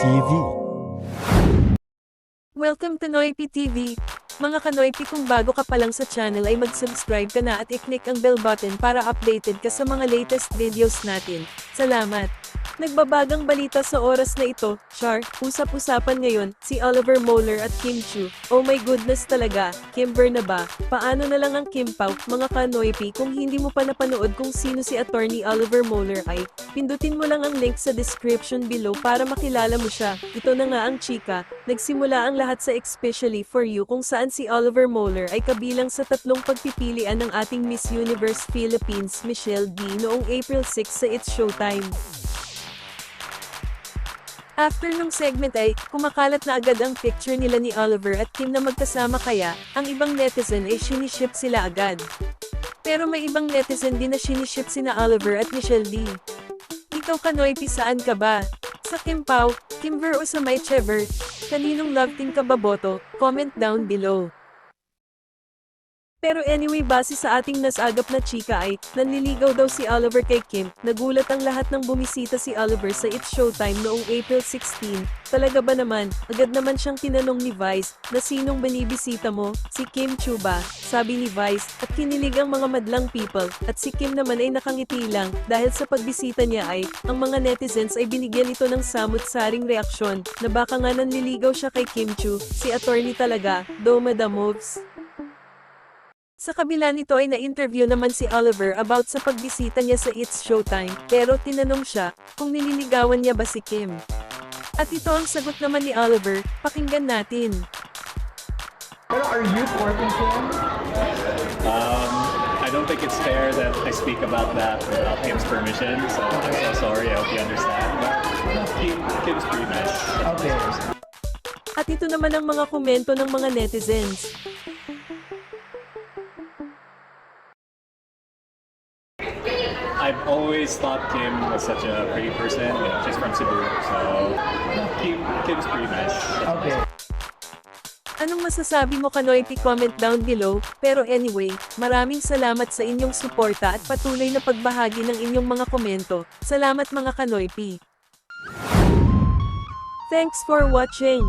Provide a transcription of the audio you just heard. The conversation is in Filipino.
TV. Welcome to Noypi TV! Mga Kanoypi, kung bago ka pa lang sa channel ay mag-subscribe ka na at i-click ang bell button para updated ka sa mga latest videos natin. Salamat! Nagbabagang balita sa oras na ito, char, usap-usapan ngayon, si Oliver Moeller at Kim Chiu. Oh my goodness talaga, Kimber na ba? Paano na lang ang Kim Pao, mga Kanoypi? Kung hindi mo pa napanood kung sino si Attorney Oliver Moeller ay, pindutin mo lang ang link sa description below para makilala mo siya. Ito na nga ang chika, nagsimula ang lahat sa Especially for You kung saan si Oliver Moeller ay kabilang sa tatlong pagpipilian ng ating Miss Universe Philippines Michelle D noong April 6 sa It's Showtime. After nung segment ay, kumakalat na agad ang picture nila ni Oliver at Kim na magkasama kaya, ang ibang netizen ay siniship sila agad. Pero may ibang netizen din na siniship sina Oliver at Michelle D. Ikaw Kanoypi, saan ka ba? Sa Kim Pao, Kimber o sa May Chever? Kaninong love team ka ba boto? Comment down below. Pero anyway, base sa ating nasagap na chika ay, nanliligaw daw si Oliver kay Kim. Nagulat ang lahat ng bumisita si Oliver sa It's Showtime noong April 16. Talaga ba naman? Agad naman siyang tinanong ni Vice, na sinong binibisita mo? Si Kim Chiu ba? Sabi ni Vice, at kinilig ang mga madlang people, at si Kim naman ay nakangiti lang, dahil sa pagbisita niya ay, ang mga netizens ay binigyan ito ng samut-saring reaksyon, na baka nga nanliligaw siya kay Kim Chiu, si attorney talaga, Doma the moves. Sa kabila nito ay na-interview naman si Oliver about sa pagbisita niya sa It's Showtime, pero tinanong siya, kung nililigawan niya ba si Kim. At ito ang sagot naman ni Oliver, pakinggan natin. Pero are you courting Kim? I don't think it's fair that I speak about that without Kim's permission, so I'm so sorry, I hope you understand. But Kim's pretty nice. Okay. At ito naman ang mga komento ng mga netizens. I've always thought Kim was such a pretty person. You know, she's from Cebu, so Kim's pretty nice. Okay. Anong masasabi mo Kanoypi? Comment down below. Pero anyway, maraming salamat sa inyong suporta at patuloy na pagbahagi ng inyong mga komento. Salamat mga Kanoypi. Thanks for watching.